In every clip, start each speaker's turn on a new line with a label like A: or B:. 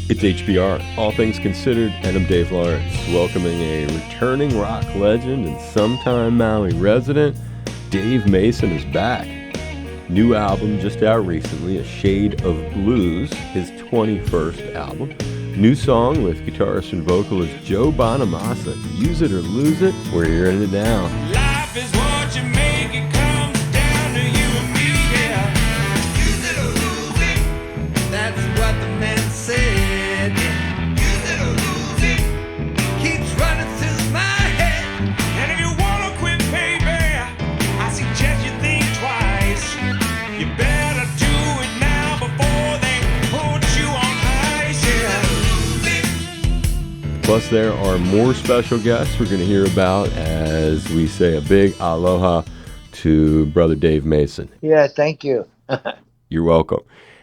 A: It's HBR, All Things Considered, and I'm Dave Lawrence, welcoming a returning rock legend and sometime Maui resident. Dave Mason is back. New album just out recently, A Shade of Blues, his 21st album. New song with guitarist and vocalist Joe Bonamassa, Use It or Lose It. We're hearing it now.
B: Life is what you make it, comes down to you and me, yeah. Use it or lose it, that's what the man said. Use it or lose it, keeps running through my head. And if you wanna quit, baby, I suggest you think twice. You better do it now before they put you on ice, yeah.
A: Plus, there are more special guests we're going to hear about as we say a big aloha to brother Dave Mason.
C: Yeah, thank you.
A: You're welcome.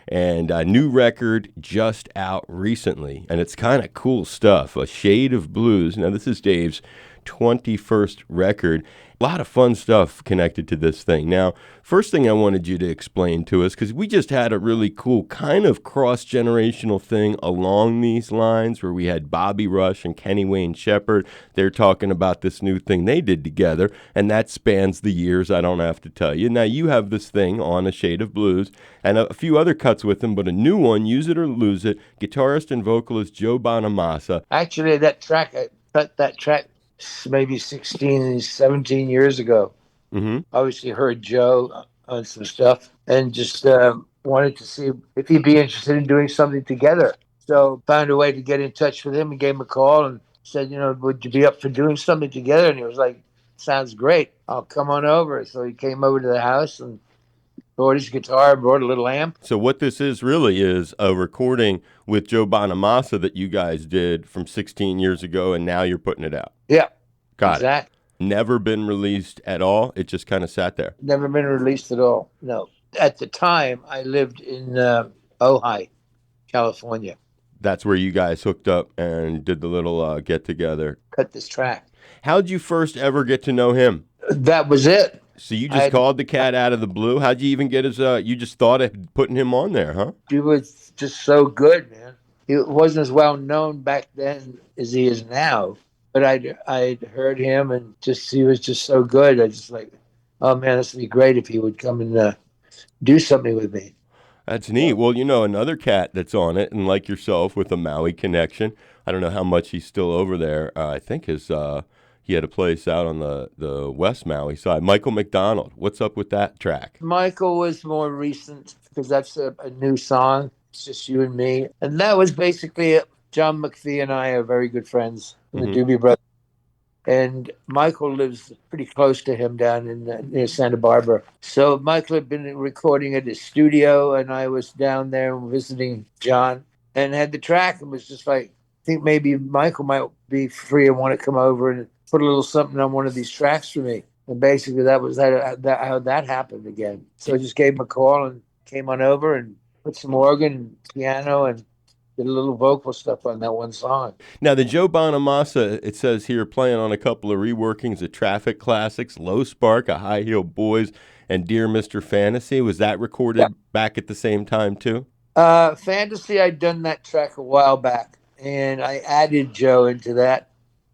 A: And a new record just out recently, and it's kind of cool stuff. A Shade of Blues. Now, this is Dave's 21st record. A lot of fun stuff connected to this thing. Now, first thing I wanted you to explain to us, because we just had a really cool kind of cross-generational thing along these lines where we had Bobby Rush and Kenny Wayne Shepherd. They're talking about this new thing they did together, and that spans the years, I don't have to tell you. Now, you have this thing on A Shade of Blues and a few other cuts with them, but a new one, Use It or Lose It, guitarist and vocalist Joe Bonamassa.
C: Actually, that track, I cut that track maybe 16, 17 years ago.
A: Mm-hmm.
C: Obviously heard Joe on some stuff and just wanted to see if he'd be interested in doing something together. So found a way to get in touch with him and gave him a call and said, would you be up for doing something together? And he was like, sounds great. I'll come on over. So he came over to the house and brought his guitar, brought a little amp.
A: So what this is really is a recording with Joe Bonamassa that you guys did from 16 years ago, and now you're putting it out.
C: Yeah.
A: Got
C: exactly.
A: it. Never been released at all? It just kind of sat there?
C: Never been released at all, no. At the time, I lived in Ojai, California.
A: That's where you guys hooked up and did the little get-together.
C: Cut this track.
A: How'd you first ever get to know him?
C: That was it.
A: So you just called the cat out of the blue? How'd you even get his, you just thought of putting him on there, huh?
C: He was just so good, man. He wasn't as well known back then as he is now. But I'd heard him and he was just so good. I just like, oh man, this would be great if he would come and do something with me.
A: That's neat. Well, another cat that's on it, and like yourself with a Maui connection. I don't know how much he's still over there. I think he had a place out on the West Maui side. Michael McDonald. What's up with that track?
C: Michael was more recent because that's a new song. It's just you and me. And that was basically it. John McPhee and I are very good friends, the Doobie Brothers. And Michael lives pretty close to him down in near Santa Barbara. So Michael had been recording at his studio, and I was down there visiting John and had the track and was just like, I think maybe Michael might be free and want to come over and put a little something on one of these tracks for me. And basically that was how that happened again. So I just gave him a call and came on over and put some organ and piano and did a little vocal stuff on that one song.
A: Now, the Joe Bonamassa, it says here, playing on a couple of reworkings of Traffic classics, Low Spark, A High Heel Boys, and Dear Mr. Fantasy. Was that recorded back at the same time, too?
C: Fantasy, I'd done that track a while back, and I added Joe into that.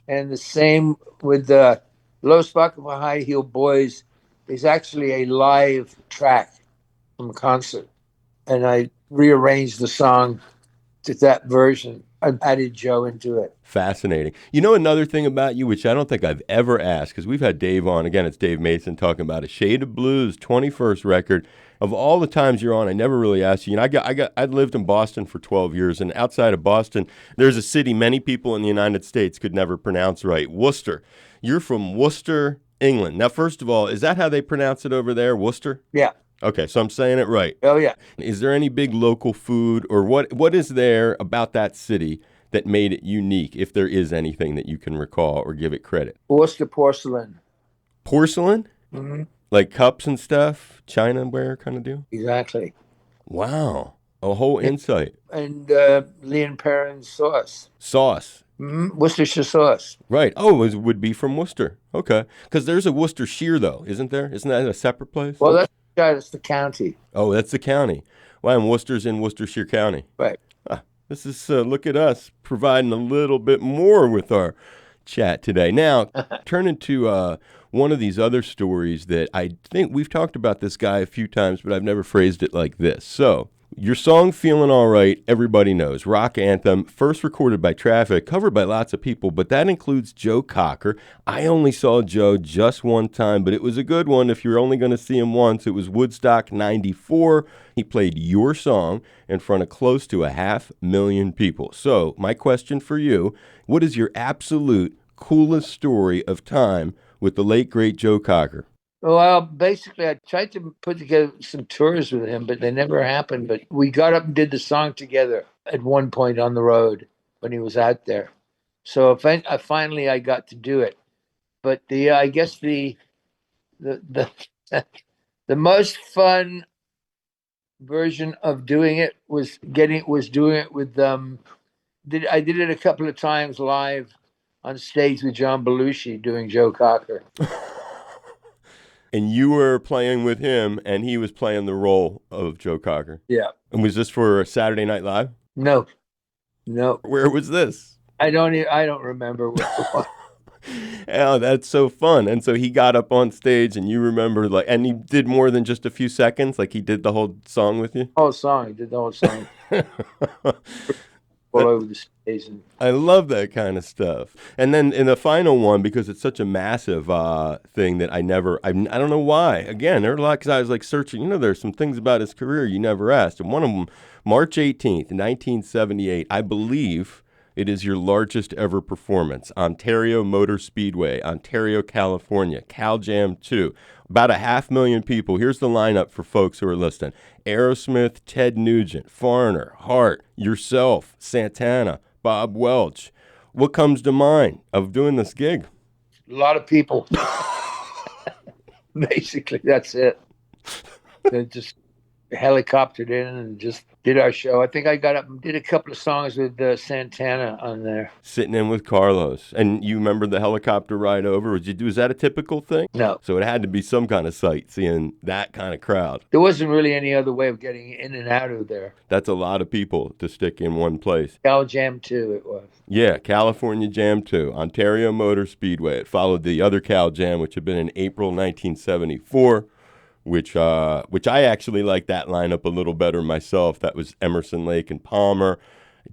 C: And the same with Low Spark of A High Heel Boys is actually a live track from a concert. And I rearranged the song to that version. I added Joe into it.
A: Fascinating. Another thing about you, which I don't think I've ever asked, because we've had Dave on. Again, it's Dave Mason talking about A Shade of Blues, 21st record. Of all the times you're on, I never really asked you. I'd lived in Boston for 12 years, and outside of Boston, there's a city many people in the United States could never pronounce right, Worcester. You're from Worcester, England. Now, first of all, is that how they pronounce it over there, Worcester?
C: Yeah.
A: Okay, so I'm saying it right.
C: Oh, yeah.
A: Is there any big local food, or what is there about that city that made it unique, if there is anything that you can recall or give it credit?
C: Worcester porcelain.
A: Porcelain?
C: Mm-hmm.
A: Like cups and stuff? Chinaware kind of deal?
C: Exactly.
A: Wow. A whole insight.
C: And Leon Perrin's sauce.
A: Sauce.
C: Mm-hmm. Worcestershire sauce.
A: Right. Oh, it would be from Worcester. Okay. Because there's a Worcestershire, though, isn't there? Isn't that a separate place?
C: Well, that's the county.
A: Oh, that's the county. Well, and Worcester's in Worcestershire County.
C: Right.
A: Huh. This is, look at us providing a little bit more with our chat today. Now, turning to one of these other stories that I think we've talked about this guy a few times, but I've never phrased it like this. So, your song Feeling All Right, everybody knows. Rock anthem, first recorded by Traffic, covered by lots of people, but that includes Joe Cocker. I only saw Joe just one time, but it was a good one. If you're only going to see him once, it was Woodstock 94. He played your song in front of close to 500,000 people. So, my question for you, what is your absolute coolest story of time with the late, great Joe Cocker?
C: Well, basically, I tried to put together some tours with him, but they never happened. But we got up and did the song together at one point on the road when he was out there. So finally, I got to do it. But I guess the the most fun version of doing it was doing it with I did it a couple of times live on stage with John Belushi doing Joe Cocker.
A: And you were playing with him, and he was playing the role of Joe Cocker.
C: Yeah.
A: And was this for Saturday Night Live?
C: No.
A: Where was this?
C: I don't remember what it was.
A: Oh, that's so fun. And so he got up on stage, and you remember, and he did more than just a few seconds? Like, he did the whole song with you?
C: He did the whole song. All over the stage.
A: I love that kind of stuff. And then in the final one, because it's such a massive thing that I don't know why. Again, there are a lot, because I was searching, there's some things about his career you never asked. And one of them, March 18th, 1978, I believe it is your largest ever performance. Ontario Motor Speedway, Ontario, California, Cal Jam 2. About 500,000 people. Here's the lineup for folks who are listening. Aerosmith, Ted Nugent, Foreigner, Heart, yourself, Santana, Bob Welch. What comes to mind of doing this gig?
C: A lot of people. Basically, that's it. They just helicoptered in and just did our show. I think I got up and did a couple of songs with Santana on there.
A: Sitting in with Carlos. And you remember the helicopter ride over? Was that a typical thing?
C: No.
A: So it had to be some kind of sight, seeing that kind of crowd.
C: There wasn't really any other way of getting in and out of there.
A: That's a lot of people to stick in one place.
C: Cal Jam 2 it was.
A: Yeah, California Jam 2, Ontario Motor Speedway. It followed the other Cal Jam, which had been in April 1974. Which I actually like that lineup a little better myself. That was Emerson, Lake and Palmer,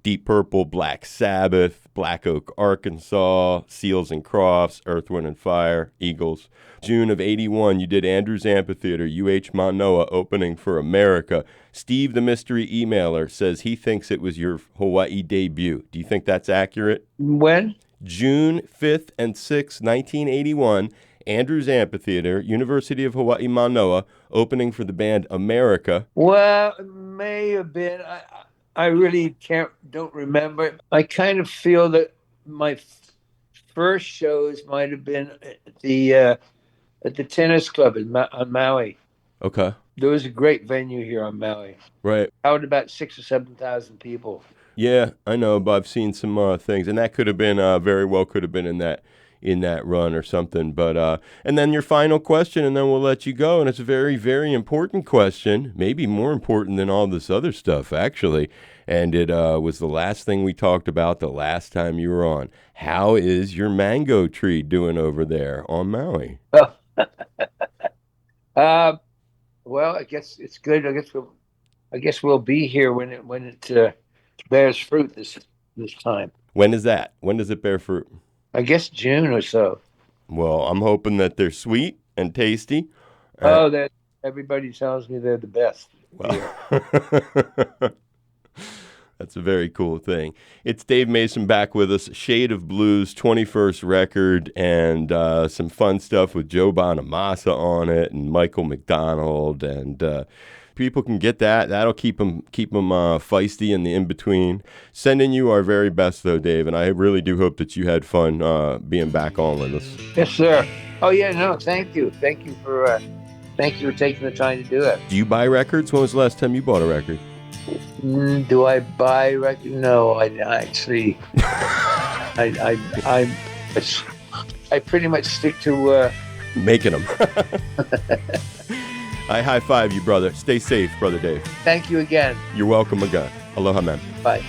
A: Deep Purple, Black Sabbath, Black Oak, Arkansas, Seals and Crofts, Earth, Wind and Fire, Eagles. June of 81, you did Andrews Amphitheater, UH Manoa opening for America. Steve, the mystery emailer, says he thinks it was your Hawaii debut. Do you think that's accurate?
C: When?
A: June 5th and 6th, 1981. Andrews Amphitheater, University of Hawaii Manoa, opening for the band America.
C: Well, it may have been. I really don't remember. I kind of feel that my first shows might have been at the tennis club on Maui.
A: Okay.
C: There was a great venue here on Maui.
A: Right.
C: Out about 6,000 or 7,000 people.
A: Yeah, I know, but I've seen some things, and that could have been very well could have been in that run or something. But and then your final question, and then we'll let you go. And it's a very, very important question, maybe more important than all this other stuff, actually. And it was the last thing we talked about the last time you were on. How is your mango tree doing over there on Maui?
C: Well, I guess it's good. I guess we'll be here when it bears fruit this time.
A: When is that? When does it bear fruit?
C: I guess June or so.
A: Well, I'm hoping that they're sweet and tasty.
C: Everybody tells me they're the best.
A: Well, that's a very cool thing. It's Dave Mason back with us, Shade of Blues, 21st record, and some fun stuff with Joe Bonamassa on it and Michael McDonald, and people can get that. That'll keep them feisty in the in-between. Sending you our very best, though, Dave, and I really do hope that you had fun being back on with us.
C: Yes, sir. Oh, yeah, no, thank you. Thank you for taking the time to do it.
A: Do you buy records? When was the last time you bought a record?
C: Do I buy records? No, I actually, I pretty much stick to
A: making them. I high five you, brother. Stay safe, brother Dave.
C: Thank you again.
A: You're welcome again. Aloha, man.
C: Bye.